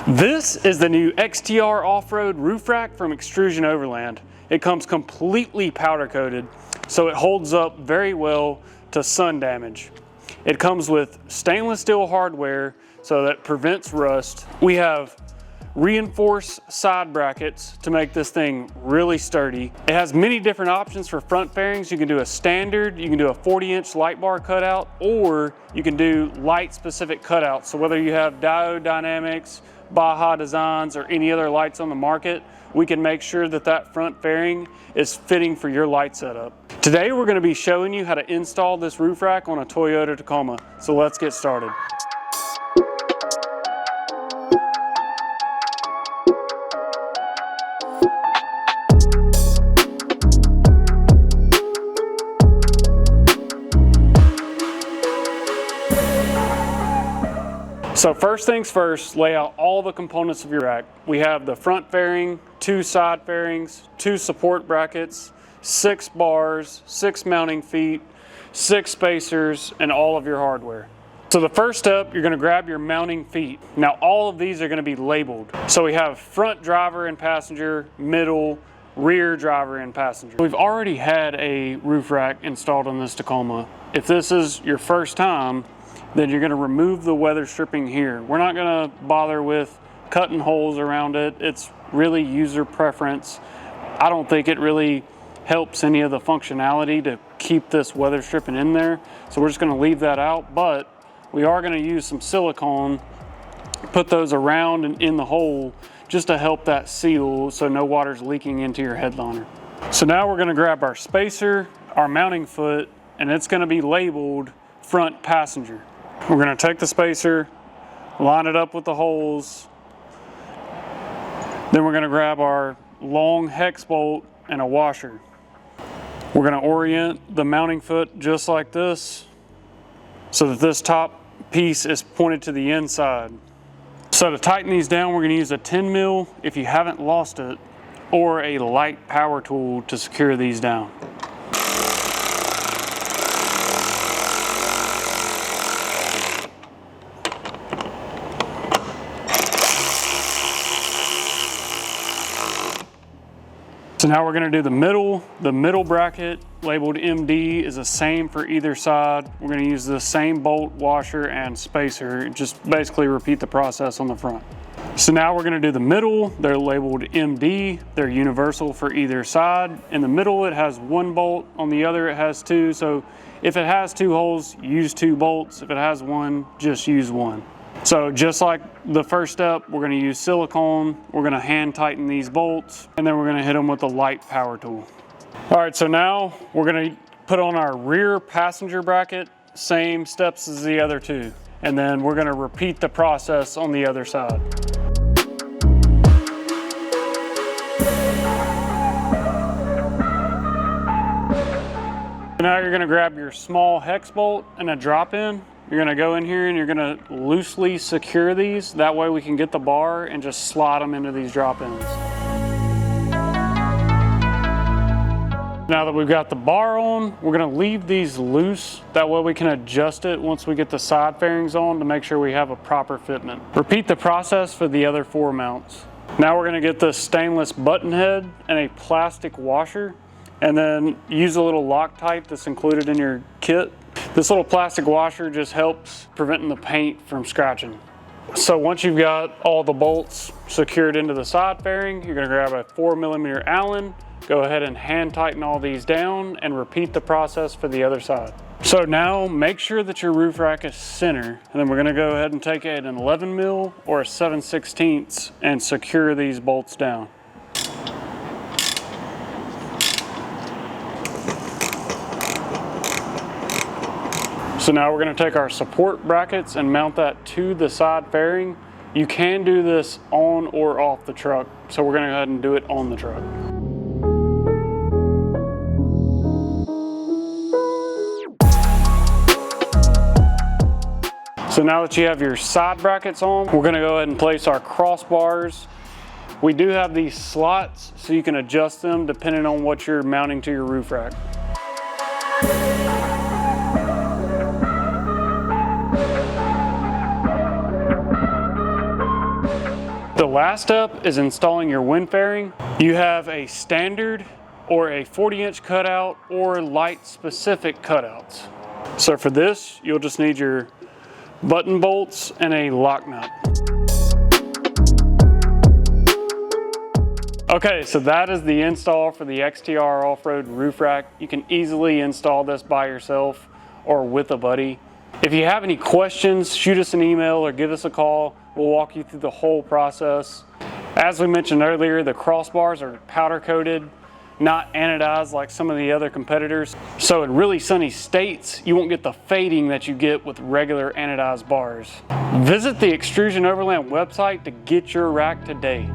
This is the new XTR Offroad Roof Rack from Xtrusion Overland. It comes completely powder coated, so it holds up very well to sun damage. It comes with stainless steel hardware so that prevents rust. We have reinforced side brackets to make this thing really sturdy. It has many different options for front fairings. You can do a standard, you can do a 40-inch light bar cutout, or you can do light specific cutouts. So whether you have aerodynamics, Baja designs, or any other lights on the market, we can make sure that that front fairing is fitting for your light setup. Today we're going to be showing you how to install this roof rack on a Toyota Tacoma. So let's get started. So first things first, lay out all the components of your rack. We have the front fairing, 2 side fairings, 2 support brackets, 6 bars, 6 mounting feet, 6 spacers, and all of your hardware. So the first step, you're going to grab your mounting feet. Now all of these are going to be labeled. So we have front driver and passenger, middle, rear driver and passenger. We've already had a roof rack installed on this Tacoma. If this is your first time, then you're going to remove the weather stripping here. We're not going to bother with cutting holes around it. It's really user preference. I don't think it really helps any of the functionality to keep this weather stripping in there. So we're just going to leave that out, but we are going to use some silicone, put those around and in the hole just to help that seal so no water's leaking into your headliner. So now we're going to grab our spacer, our mounting foot, and it's going to be labeled front passenger. We're going to take the spacer, line it up with the holes, then we're going to grab our long hex bolt and a washer. We're going to orient the mounting foot just like this so that this top piece is pointed to the inside. So to tighten these down, we're going to use a 10 mil if you haven't lost it, or a light power tool to secure these down. So now we're going to do the middle. The middle bracket labeled MD is the same for either side. We're going to use the same bolt, washer, and spacer. Just basically repeat the process on the front. So now we're going to do the middle. They're labeled MD. They're universal for either side. In the middle it has 1 bolt, on the other it has 2. So if it has 2 holes, use 2 bolts. If it has 1, just use 1. So just like the first step, we're going to use silicone, we're going to hand tighten these bolts, and then we're going to hit them with a light power tool. All right, so now we're going to put on our rear passenger bracket, same steps as the other 2. And then we're going to repeat the process on the other side. Now you're going to grab your small hex bolt and a drop-in. You're going to go in here and you're going to loosely secure these. That way we can get the bar and just slide them into these drop-ins. Now that we've got the bar on, we're going to leave these loose. That way we can adjust it once we get the side fairings on to make sure we have a proper fitment. Repeat the process for the other 4 mounts. Now we're going to get the stainless button head and a plastic washer, and then use a little Loctite that's included in your kit. This little plastic washer just helps preventing the paint from scratching. So once you've got all the bolts secured into the side fairing, you're going to grab a 4mm Allen, go ahead and hand tighten all these down, and repeat the process for the other side. So now make sure that your roof rack is center, and then we're going to go ahead and take an 11mm or a 7/16 and secure these bolts down. So now we're going to take our support brackets and mount that to the side fairing. You can do this on or off the truck, so we're going to go ahead and do it on the truck. So now that you have your side brackets on, we're going to go ahead and place our crossbars. We do have these slots so you can adjust them depending on what you're mounting to your roof rack. The last step is installing your wind fairing. You have a standard or a 40-inch cutout or light specific cutouts. So for this, you'll just need your button bolts and a lock nut. Okay, so that is the install for the XTR Offroad Roof Rack. You can easily install this by yourself or with a buddy. If you have any questions, shoot us an email or give us a call. We'll walk you through the whole process. As we mentioned earlier, the crossbars are powder coated, not anodized like some of the other competitors. So in really sunny states, you won't get the fading that you get with regular anodized bars. Visit the Xtrusion Overland website to get your rack today.